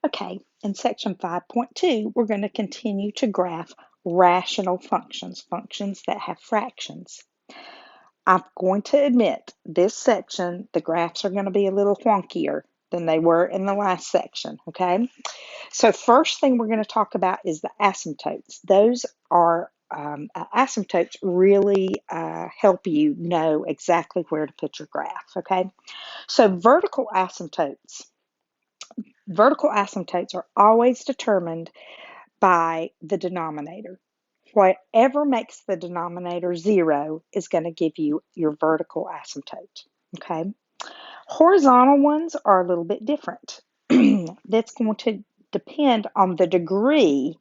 Okay, in section 5.2, we're going to continue to graph rational functions, functions that have fractions. I'm going to admit this section, the graphs are going to be a little wonkier than they were in the last section, okay? So first thing we're going to talk about is the asymptotes. Those are asymptotes really help you know exactly where to put your graph, okay? So vertical asymptotes are always determined by the denominator. Whatever makes the denominator 0 is going to give you your vertical asymptote, okay? Horizontal ones are a little bit different. That's going to depend on the degree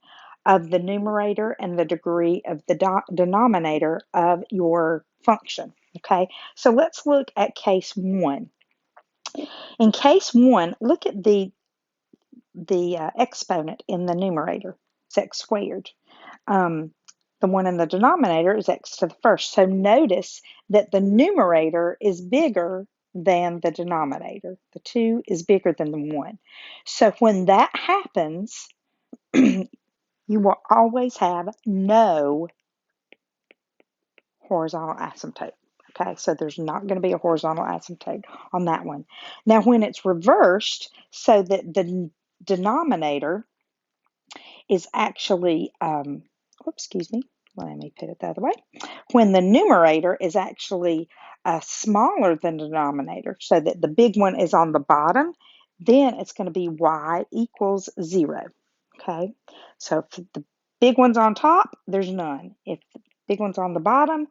of the numerator and the degree of the denominator of your function, okay? So let's look at case 1. In case 1, look at the exponent in the numerator. It's x squared. Um, the one in the denominator is x to the first. So notice that the numerator is bigger than the denominator. The 2 is bigger than the 1. So when that happens, you will always have no horizontal asymptote. Okay, so there's not going to be a horizontal asymptote on that one. Now, when it's reversed, so that the denominator is actually, excuse me, let me put it the other way. When the numerator is actually smaller than the denominator, so that the big one is on the bottom, then it's going to be y equals 0. Okay, so if the big one's on top, there's none. If the big one's on the bottom,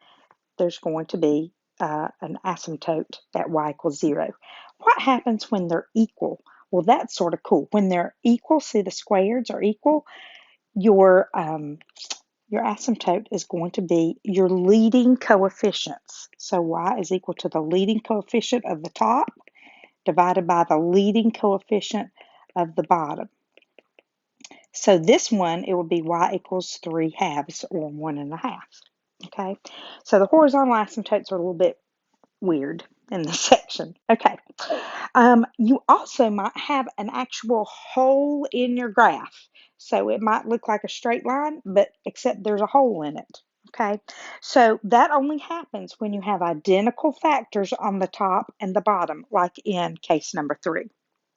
there's going to be an asymptote at y equals 0. What happens when they're equal? Well, that's sort of cool. When they're equal, see the squares are equal, your asymptote is going to be your leading coefficients. So y is equal to the leading coefficient of the top divided by the leading coefficient of the bottom. So this one, it would be y equals 3 halves, or 1.5. Okay, so the horizontal asymptotes are a little bit weird in this section. Okay, you also might have an actual hole in your graph. So it might look like a straight line, but except there's a hole in it. Okay, so that only happens when you have identical factors on the top and the bottom, like in case number 3.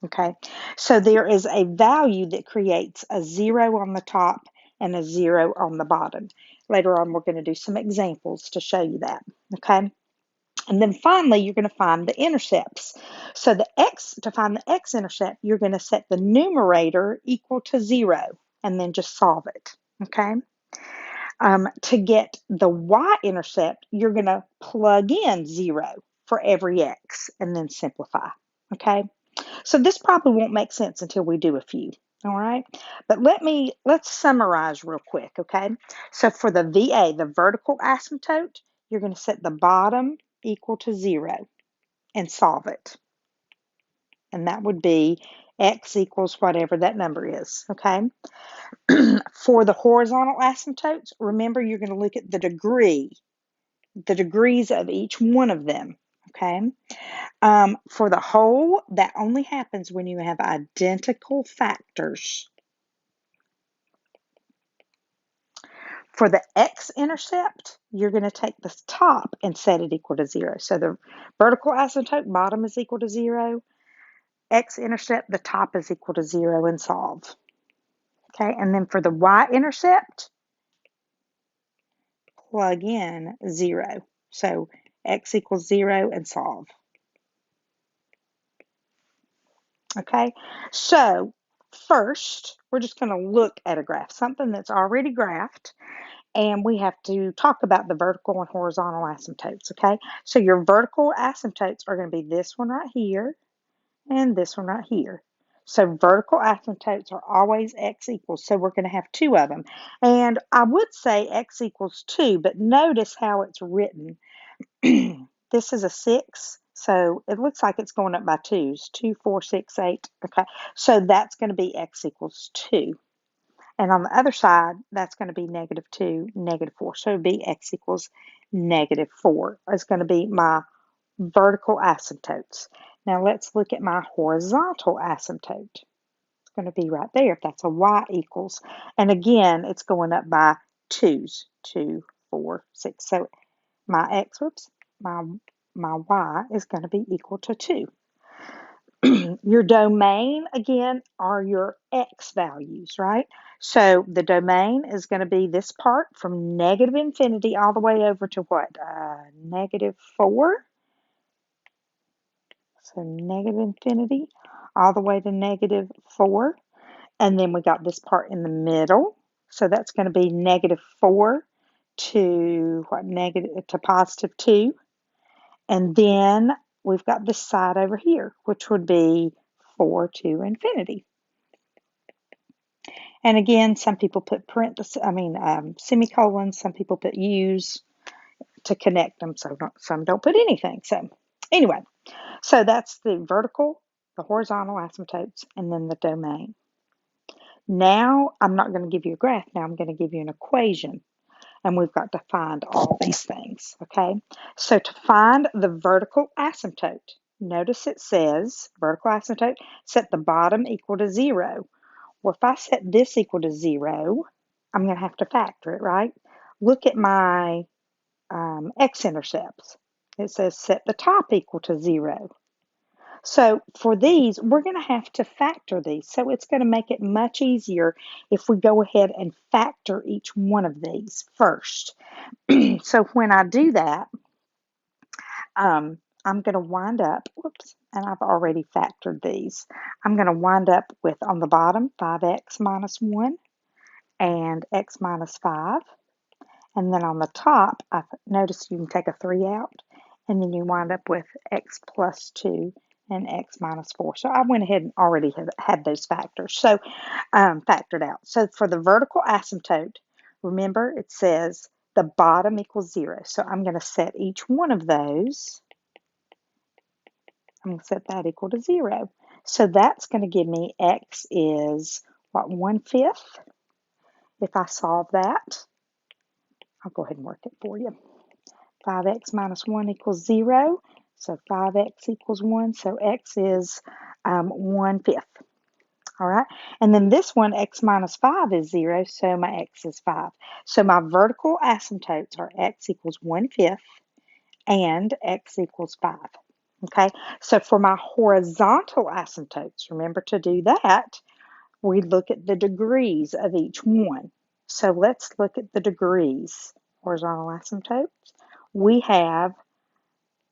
Okay, so there is a value that creates a 0 on the top and a 0 on the bottom. Later on, we're going to do some examples to show you that. Okay. And then finally, you're going to find the intercepts. So to find the x-intercept, you're going to set the numerator equal to 0 and then just solve it, okay? To get the y-intercept, you're going to plug in 0 for every x and then simplify, okay? So this probably won't make sense until we do a few, all right? But let's summarize real quick, okay? So for the VA, the vertical asymptote, you're going to set the bottom equal to 0 and solve it. And that would be x equals whatever that number is, okay? For the horizontal asymptotes, remember you're going to look at the degrees of each one of them, okay? For the whole, that only happens when you have identical factors. For the x-intercept, you're going to take the top and set it equal to 0. So the vertical asymptote, bottom is equal to 0. X-intercept, the top is equal to 0 and solve. Okay, and then for the y-intercept, plug in 0. So x equals 0 and solve. Okay, so first, we're just going to look at a graph, something that's already graphed, and we have to talk about the vertical and horizontal asymptotes, okay? So your vertical asymptotes are going to be this one right here and this one right here. So vertical asymptotes are always x equals, so we're going to have 2 of them. And I would say x equals 2, but notice how it's written. This is a 6, so it looks like it's going up by 2s. 2, 4, 6, 8. Okay, so that's going to be x equals 2. And on the other side, that's going to be -2, -4. So it would be x equals -4. It's going to be my vertical asymptotes. Now let's look at my horizontal asymptote. going to be right there if that's a y equals. And again, it's going up by 2's. 2, 4, 6. So my x, whoops, my y is going to be equal to 2. Your domain, again, are your x values, right? So the domain is going to be this part from negative infinity all the way over to what? Negative 4. So negative infinity all the way to negative 4. And then we got this part in the middle. So that's going to be negative 4 to what? Negative to positive 2. And then we've got this side over here, which would be 4 to infinity. And again, some people put semicolons, some people put U's to connect them, so some don't put anything. So anyway, so that's the vertical, the horizontal asymptotes, and then the domain. Now, I'm not going to give you a graph. Now I'm going to give you an equation. And we've got to find all these things, okay? So to find the vertical asymptote, notice it says, vertical asymptote, set the bottom equal to 0. Well, if I set this equal to 0, I'm going to have to factor it, right? Look at my x-intercepts. It says set the top equal to 0. So for these, we're going to have to factor these. So it's going to make it much easier if we go ahead and factor each one of these first. So when I do that, I'm going to wind up, whoops, and I've already factored these. I'm going to wind up with, on the bottom, 5x minus 1 and x minus 5. And then on the top, I've noticed you can take a 3 out, and then you wind up with x plus 2 and x minus 4. So I went ahead and already had those factors, so factored out. So for the vertical asymptote, remember it says the bottom equals 0. So I'm going to set each one of those. I'm going to set that equal to 0. So that's going to give me x is, what, 1/5? If I solve that, I'll go ahead and work it for you. 5x minus 1 equals 0. So 5x equals 1. So x is 1/5. All right. And then this one, x minus 5 is 0. So my x is 5. So my vertical asymptotes are x equals 1/5 and x equals 5. Okay. So for my horizontal asymptotes, remember to do that, we look at the degrees of each one. So let's look at the degrees. Horizontal asymptotes. We have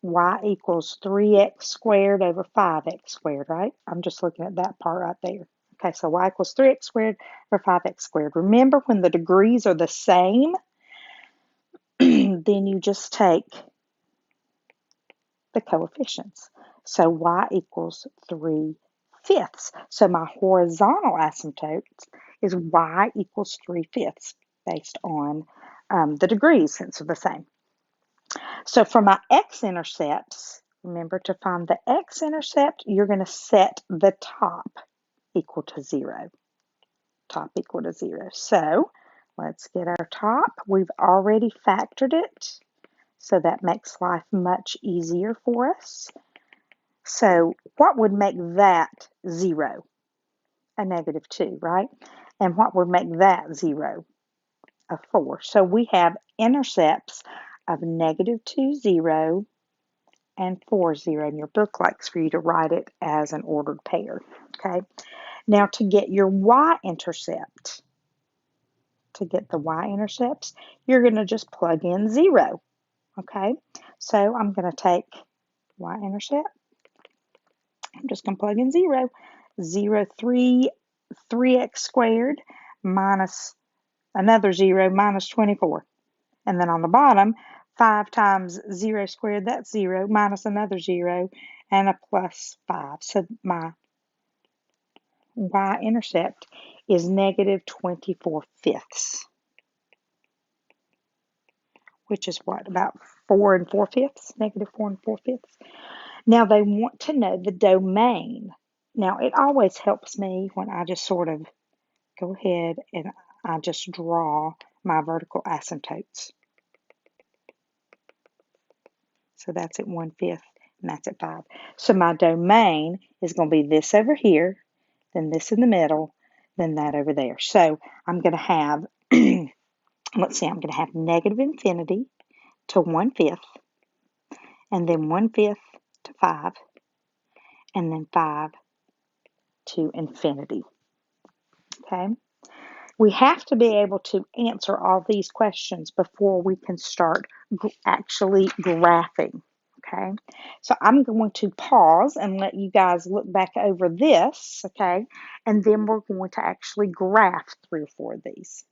y equals 3x squared over 5x squared, right? I'm just looking at that part right there. Okay, so y equals 3x squared over 5x squared. Remember, when the degrees are the same, then you just take the coefficients. So y equals 3/5. So my horizontal asymptote is y equals 3/5 based on the degrees, since they're the same. So for my x-intercepts, remember to find the x-intercept, you're going to set the top equal to 0. Top equal to 0. So let's get our top. We've already factored it, so that makes life much easier for us. So what would make that 0? A -2, right? And what would make that 0? A 4. So we have intercepts of -2, 0, and 4, 0. And your book likes for you to write it as an ordered pair. Okay. Now to get your y-intercept, you're going to just plug in 0. Okay. So I'm going to take y-intercept. I'm just going to plug in 0. 0, 3x squared minus another 0 minus 24. And then on the bottom, 5 times 0 squared, that's 0, minus another 0, and a plus 5. So my y-intercept is -24/5, which is what, about 4 4/5, -4 4/5. Now they want to know the domain. Now it always helps me when I just sort of go ahead and I just draw my vertical asymptotes. So that's at 1/5 and that's at 5. So my domain is going to be this over here, then this in the middle, then that over there. So I'm going to have, let's see, I'm going to have negative infinity to 1/5, and then 1/5 to 5, and then 5 to infinity. Okay. We have to be able to answer all these questions before we can start actually graphing. Okay, so I'm going to pause and let you guys look back over this. Okay, and then we're going to actually graph 3 or 4 of these.